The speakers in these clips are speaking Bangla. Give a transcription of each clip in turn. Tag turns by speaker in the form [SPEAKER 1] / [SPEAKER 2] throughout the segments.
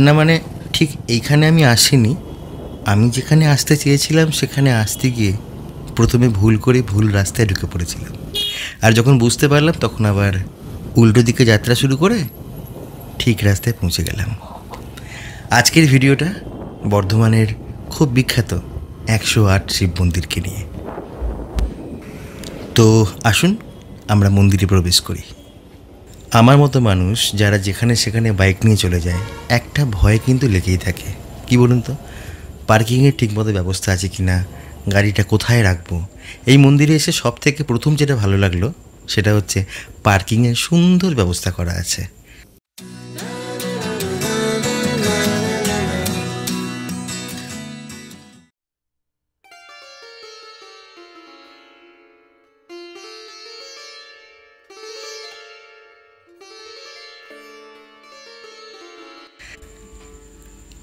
[SPEAKER 1] না মানে ঠিক এইখানে আমি আসিনি। আমি যেখানে আসতে চেয়েছিলাম সেখানে আসতে গিয়ে প্রথমে ভুল করে ভুল রাস্তায় ঢুকে পড়েছিলাম, আর যখন বুঝতে পারলাম তখন আবার উল্টো দিকে যাত্রা শুরু করে ঠিক রাস্তায় পৌঁছে গেলাম। আজকের ভিডিওটা বর্ধমানের খুব বিখ্যাত 108 শিব মন্দিরকে নিয়ে। তো আসুন আমরা মন্দিরে প্রবেশ করি। আমার মতো মানুষ যারা যেখানে সেখানে বাইক নিয়ে চলে যায়, একটা ভয় কিন্তু লেগেই থাকে। কি বলুন তো, পার্কিংয়ের ঠিকমতো ব্যবস্থা আছে কি না, গাড়িটা কোথায় রাখবো। এই মন্দিরে এসে সব থেকে প্রথম যেটা ভালো লাগলো সেটা হচ্ছে পার্কিংয়ের সুন্দর ব্যবস্থা করা আছে।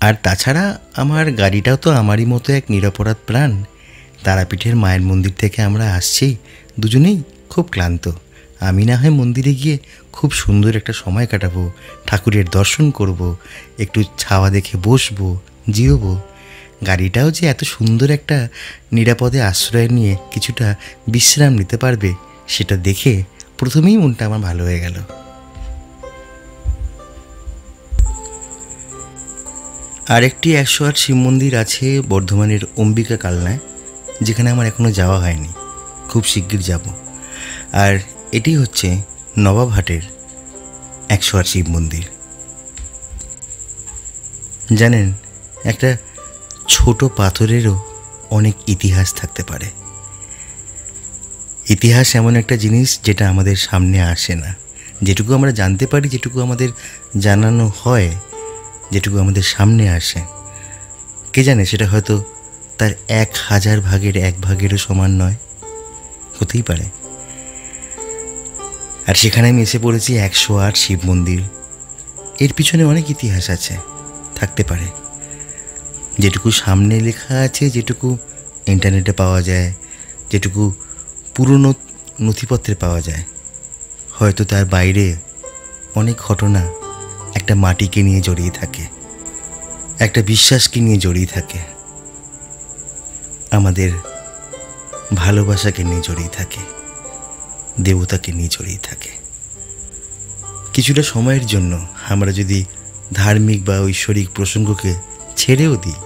[SPEAKER 1] আর তাছাড়া আমার গাড়িটাও তো আমারই মতো এক নিরপরাধ প্রাণ। তারাপীঠের মায়ের মন্দির থেকে আমরা আসছি, দুজনেই খুব ক্লান্ত। আমি না হয় মন্দিরে গিয়ে খুব সুন্দর একটা সময় কাটাবো, ঠাকুরের দর্শন করব, একটু ছাওয়া দেখে বসবো, জিরোবো। গাড়িটাও যে এত সুন্দর একটা নিরাপদে আশ্রয় নিয়ে কিছুটা বিশ্রাম নিতে পারবে, সেটা দেখে প্রথমেই মনটা আমার ভালো হয়ে গেল। আরেকটি 108 শিব মন্দির আছে বর্ধমানের অম্বিকা কালনায়, যেখানে আমার এখনও যাওয়া হয়নি, খুব শিগগির যাব। আর এটি হচ্ছে নবাবহাটের 108 শিব মন্দির। জানেন, একটা ছোট পাথরেরও অনেক ইতিহাস থাকতে পারে। ইতিহাস এমন একটা জিনিস যেটা আমাদের সামনে আসে না। যেটুকু আমরা জানতে পারি, যেটুকু আমাদের জানানো হয়, যেটুকু আমাদের সামনে আসে, কে জানে সেটা হয়তো তার 1000 ভাগের 1 ভাগেরও সমান নয়, হতেই পারে। আর সেখানে আমি এসে পড়েছি 108 শিব মন্দির। এর পিছনে অনেক ইতিহাস আছে, থাকতে পারে। যেটুকু সামনে লেখা আছে, যেটুকু ইন্টারনেটে পাওয়া যায়, যেটুকু পুরনো নথিপত্রে পাওয়া যায়, হয়তো তার বাইরে অনেক ঘটনা একটা মাটিকে নিয়ে জড়িয়ে থাকে, একটা বিশ্বাসকে নিয়ে জড়িয়ে থাকে, আমাদের ভালোবাসাকে নিয়ে জড়িয়ে থাকে, দেবতাকে নিয়ে জড়িয়ে থাকে। কিছুটা সময়ের জন্য আমরা যদি ধার্মিক বা ঐশ্বরিক প্রসঙ্গকে ছেড়েও দিই,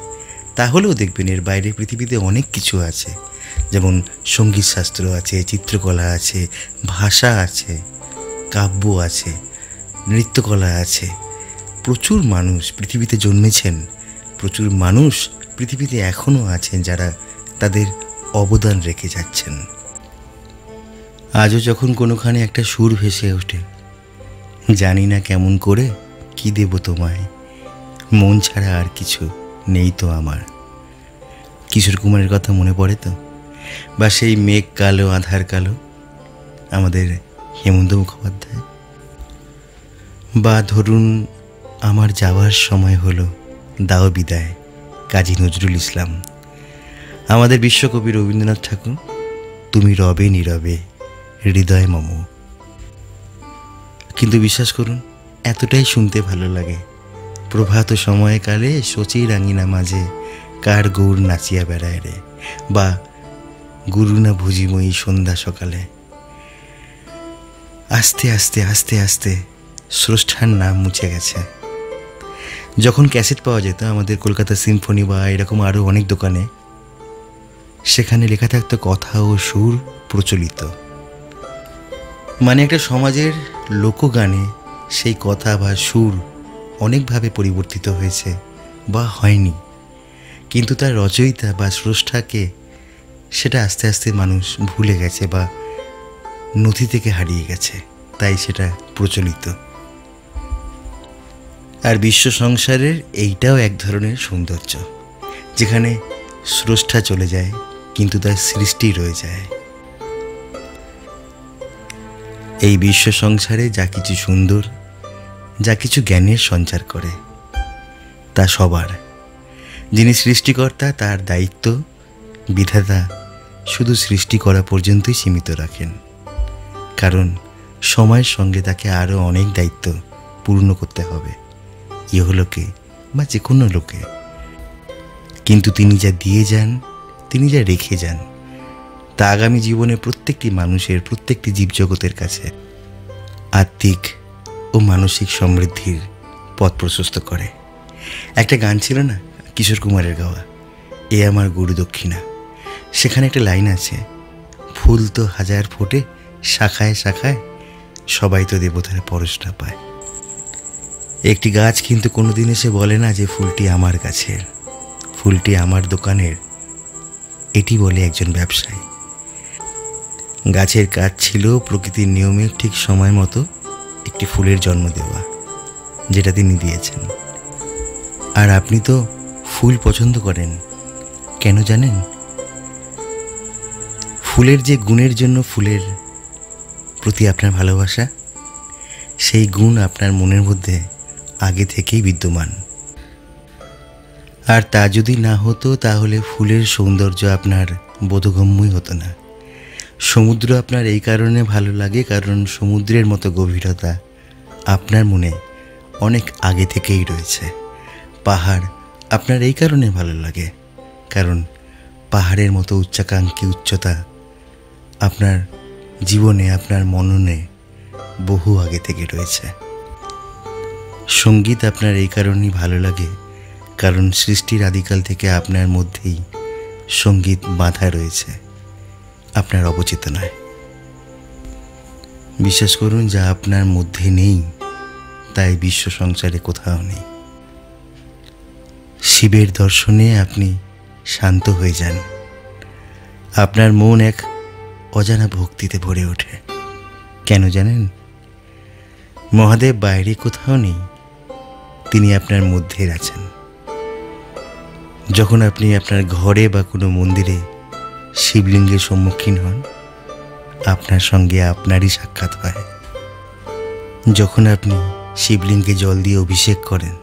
[SPEAKER 1] তাহলেও দেখবেন এর বাইরে পৃথিবীতে অনেক কিছু আছে। যেমন সঙ্গীত শাস্ত্র আছে, চিত্রকলা আছে, ভাষা আছে, কাব্য আছে, নৃত্যকলা আছে। প্রচুর মানুষ পৃথিবীতে জন্মেছেন, প্রচুর মানুষ পৃথিবীতে এখনও আছেন যারা তাদের অবদান রেখে যাচ্ছেন। আজও যখন কোনোখানে একটা সুর ভেসে ওঠে, জানি না কেমন করে কি দেব তোমায়, মন ছাড়া আর কিছু নেই তো আমার। কিশোর কুমারের কথা মনে পড়ে তো? বা সেই মেঘ কালো আধার কালো, আমাদের হেমন্ত মুখোপাধ্যায়। বা ধরুন, আমার যাওয়ার সময় হলো, দাও বিদায়, কাজী নজরুল ইসলাম। আমাদের বিশ্বকবি রবীন্দ্রনাথ ঠাকুর, তুমি রবে নীরবে হৃদয় মম। কিন্তু বিশ্বাস করুন, এতটাই শুনতে ভালো লাগে। প্রভাত সময়কালে শচীর আঙিনা মাঝে কার গৌর নাচিয়া বেড়ায় রে, বা গুরু না ভুজিময়ী সন্ধ্যা সকালে। আস্তে আস্তে আস্তে আস্তে স্রষ্টার নাম মুছে গেছে। যখন ক্যাসেট পাওয়া যেত আমাদের কলকাতা সিম্ফনি বা এরকম আরও অনেক দোকানে, সেখানে লেখা থাকতো কথা ও সুর প্রচলিত। মানে একটা সমাজের লোকগানে সেই কথা বা সুর অনেকভাবে পরিবর্তিত হয়েছে বা হয়নি, কিন্তু তার রচয়িতা বা স্রষ্টাকে সেটা আস্তে আস্তে মানুষ ভুলে গেছে বা নথি থেকে হারিয়ে গেছে, তাই সেটা প্রচলিত। আর বিশ্ব সংসারের এইটাও এক ধরনের সৌন্দর্য, যেখানে স্রষ্টা চলে যায় কিন্তু তার সৃষ্টি রয়ে যায়। এই বিশ্ব সংসারে যা কিছু সুন্দর, যা কিছু জ্ঞানের সঞ্চার করে, তা সবার। যিনি সৃষ্টিকর্তা তার দায়িত্ব বিধাতা শুধু সৃষ্টি করা পর্যন্তই সীমিত রাখেন, কারণ সময়ের সঙ্গে তাকে আরও অনেক দায়িত্ব পূর্ণ করতে হবে ইহলোকে বা যে কোনো লোকে, কিন্তু তিনি যা দিয়ে যান, তিনি যা রেখে যান, তা আগামী জীবনে প্রত্যেকটি মানুষের, প্রত্যেকটি জীবজগতের কাছে আত্মিক ও মানসিক সমৃদ্ধির পথ প্রশস্ত করে। একটা গান ছিল না, কিশোর কুমারের গাওয়া, এ আমার গুরু দক্ষিণা। সেখানে একটা লাইন আছে, ফুল তো হাজার ফোটে শাখায় শাখায়, সবাই তো দেবতার পরশটা পায়। একটি গাছ কিন্তু কোনোদিন এসে বলে না যে ফুলটি আমার গাছের, ফুলটি আমার দোকানের, এটি বলে একজন ব্যবসায়ী। গাছের কাজ ছিল প্রকৃতির নিয়মে ঠিক সময় মতো একটি ফুলের জন্ম দেওয়া, যেটা তিনি দিয়েছেন। আর আপনি তো ফুল পছন্দ করেন, কেন জানেন? ফুলের যে গুণের জন্য ফুলের প্রতি আপনার ভালোবাসা, সেই গুণ আপনার মনের মধ্যে আগে থেকেই বিদ্যমান। আর তা যদি না হতো তাহলে ফুলের সৌন্দর্য আপনার বোধগম্যই হতো না। সমুদ্র আপনার এই কারণে ভালো লাগে কারণ সমুদ্রের মতো গভীরতা আপনার মনে অনেক আগে থেকেই রয়েছে। পাহাড় আপনার এই কারণে ভালো লাগে কারণ পাহাড়ের মতো উচ্চাকাঙ্ক্ষী উচ্চতা আপনার জীবনে, আপনার মননে বহু আগে থেকে রয়েছে। সঙ্গীত আপনার এই কারণেই ভালো লাগে কারণ সৃষ্টির আদিকাল থেকে আপনার মধ্যেই সঙ্গীত বাঁধা রয়েছে, আপনার অবচেতনায়। বিশ্বাস করুন, যা আপনার মধ্যে নেই তাই বিশ্ব সংসারে কোথাও নেই। শিবের দর্শনে আপনি শান্ত হয়ে যান, আপনার মন এক অজানা ভক্তিতে ভরে ওঠে। কেন জানেন? মহাদেব বাইরে কোথাও নেই, তিনি আপনার মধ্যে আছেন। যখন আপনি আপনার ঘরে বা কোনো মন্দিরে শিবলিঙ্গের সম্মুখীন হন, আপনার সঙ্গে আপনারই সাক্ষাৎ হয়। যখন আপনি শিবলিঙ্গে জল দিয়ে অভিষেক করেন,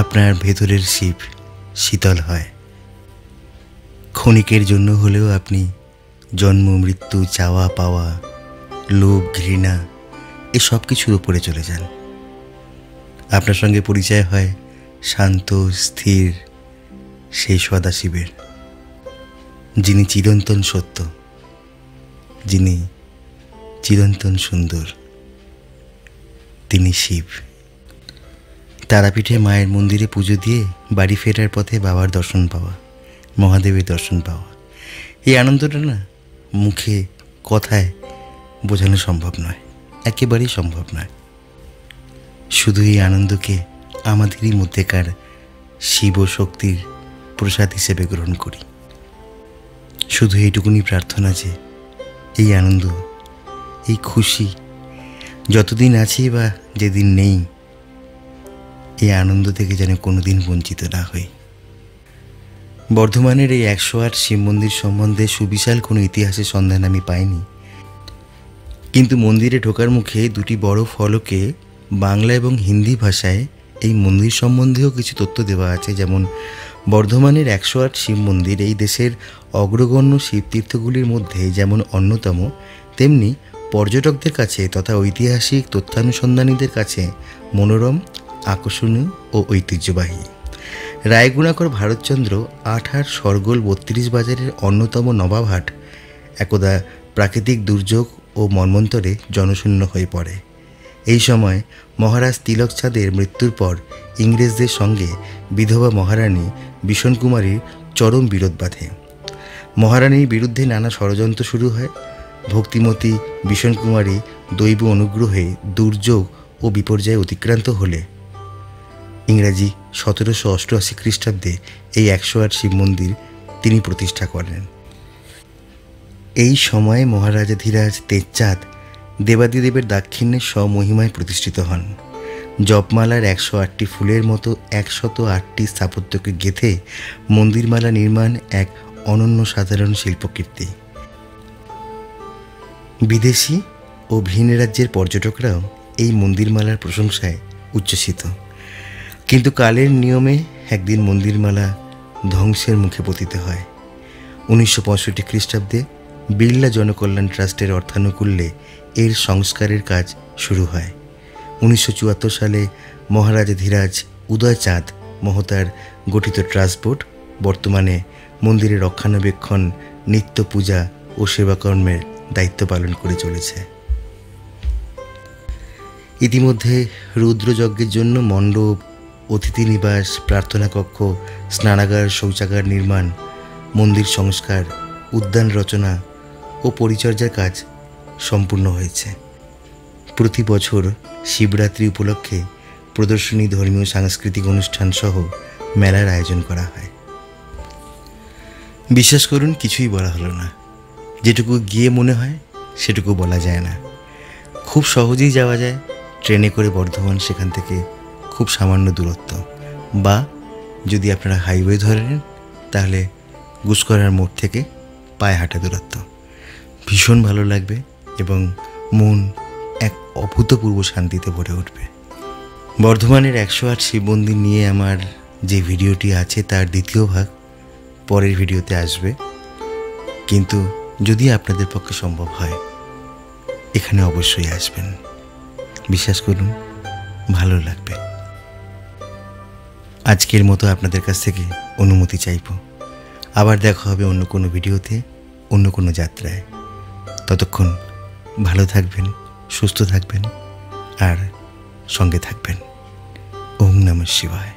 [SPEAKER 1] আপনার ভেতরের শিব শীতল হয়। ক্ষণিকের জন্য হলেও আপনি জন্ম, মৃত্যু, চাওয়া পাওয়া, লোভ, ঘৃণা এসব কিছুর উপরে চলে যান। আপনার সঙ্গে পরিচয় হয় শান্ত, স্থির সেই সদাশিবের, যিনি চিরন্তন সত্য, যিনি চিরন্তন সুন্দর, তিনি শিব। তারাপীঠে মায়ের মন্দিরে পুজো দিয়ে বাড়ি ফেরার পথে বাবার দর্শন পাওয়া, মহাদেবের দর্শন পাওয়া, এই আনন্দটা না মুখে কথায় বোঝানো সম্ভব নয়, একেবারেই সম্ভব নয়। শুধু এই আনন্দকে আমাদেরই মধ্যেকার শিব শক্তির প্রসাদ হিসেবে গ্রহণ করি। শুধু এইটুকুনি প্রার্থনা যে এই আনন্দ, এই খুশি যতদিন আছি বা যেদিন নেই, এই আনন্দ থেকে যেন কোনোদিন বঞ্চিত না হই। বর্ধমানের এই 108 শিব মন্দির সম্বন্ধে সুবিশাল কোনো ইতিহাসের সন্ধান আমি পাইনি, কিন্তু মন্দিরে ঢোকার মুখে দুটি বড় ফলকে বাংলা এবং হিন্দি ভাষায় এই মন্দির সম্বন্ধেও কিছু তথ্য দেওয়া আছে। যেমন বর্ধমানের 108 শিব মন্দির এই দেশের অগ্রগণ্য শিবতীর্থগুলির মধ্যে যেমন অন্যতম, তেমনি পর্যটকদের কাছে তথা ঐতিহাসিক তথ্যানুসন্ধানীদের কাছে মনোরম, আকর্ষণীয় ও ঐতিহ্যবাহী। রায়গুণাকর ভারতচন্দ্র 8 সরগোল 32 বাজারের অন্যতম নবাবহাট একদা প্রাকৃতিক দুর্যোগ ও মন্বন্তরে জনশূন্য হয়ে পড়ে। এই সময় মহারাজ তিলক চাঁদের মৃত্যুর পর ইংরেজদের সঙ্গে বিধবা মহারানী বিষণ কুমারীর চরম বিরোধ বাধে। মহারানীর বিরুদ্ধে নানা ষড়যন্ত্র শুরু হয়। ভক্তিমতী বিষণ কুমারী দৈব অনুগ্রহে দুর্যোগ ও বিপর্যয়ে অতিক্রান্ত হলে ইংরাজি 1788 খ্রিস্টাব্দে এই 108 শিব মন্দির তিনি প্রতিষ্ঠা করেন। এই সময়ে মহারাজাধিরাজ তেজচাঁদ দেবাদিদেবের দাক্ষিণ্যে স্বমহিমায় প্রতিষ্ঠিত হন। জপমালার 108টি ফুলের মতো 108টি স্থাপত্যকে গেঁথে মন্দিরমালা নির্মাণ এক অনন্য সাধারণ শিল্পকীর্তি। বিদেশি ও ভিন রাজ্যের পর্যটকরাও এই মন্দিরমালার প্রশংসায় উচ্ছ্বসিত। কিন্তু কালের নিয়মে একদিন মন্দিরমালা ধ্বংসের মুখে পতিত হয়। 1965 খ্রিস্টাব্দে বিড়লা জনকল্যাণ ট্রাস্টের অর্থানুকূল্যে এর সংস্কারের কাজ শুরু হয়। 1974 সালে মহারাজাধিরাজ উদয় চাঁদ মহতার গঠিত ট্রাস্ট বোর্ড বর্তমানে মন্দিরের রক্ষণাবেক্ষণ, নিত্য পূজা ও সেবাকর্মের দায়িত্ব পালন করে চলেছে। ইতিমধ্যে রুদ্রযজ্ঞের জন্য মণ্ডপ, অতিথি নিবাস, প্রার্থনা কক্ষ, স্নানাগার, শৌচাগার নির্মাণ, মন্দির সংস্কার, উদ্যান রচনা ও পরিচর্যার কাজ সম্পূর্ণ হয়েছে। প্রতি বছর শিবরাত্রি উপলক্ষে প্রদর্শনী, ধর্মীয় সাংস্কৃতিক অনুষ্ঠান সহ মেলার আয়োজন করা হয়। বিশ্বাস করুন, কিছুই বলা হলো না। যেটুকু গিয়ে মনে হয় সেটুকু বলা যায় না। খুব সহজেই যাওয়া যায় ট্রেনে করে বর্ধমান, সেখান থেকে খুব সামান্য দূরত্ব, বা যদি আপনারা হাইওয়ে ধরে নেন তাহলে গুসকরার মোড় থেকে পায়ে হাঁটা দূরত্ব। ভীষণ ভালো লাগবে এবং মন এক অভূতপূর্ব শান্তিতে ভরে উঠবে। বর্ধমানের 108 শিব মন্দির নিয়ে আমার যে ভিডিওটি আছে তার দ্বিতীয় ভাগ পরের ভিডিওতে আসবে, কিন্তু যদি আপনাদের পক্ষে সম্ভব হয় এখানে অবশ্যই আসবেন। বিশ্বাস করুন, ভালো লাগবে। আজকের মতো আপনাদের কাছ থেকে অনুমতি চাইব। আবার দেখা হবে অন্য কোনো ভিডিওতে, অন্য কোনো যাত্রায়। ততক্ষণ ভালো থাকবেন, সুস্থ থাকবেন আর সঙ্গে থাকবেন। ওম নমঃ শিবায়।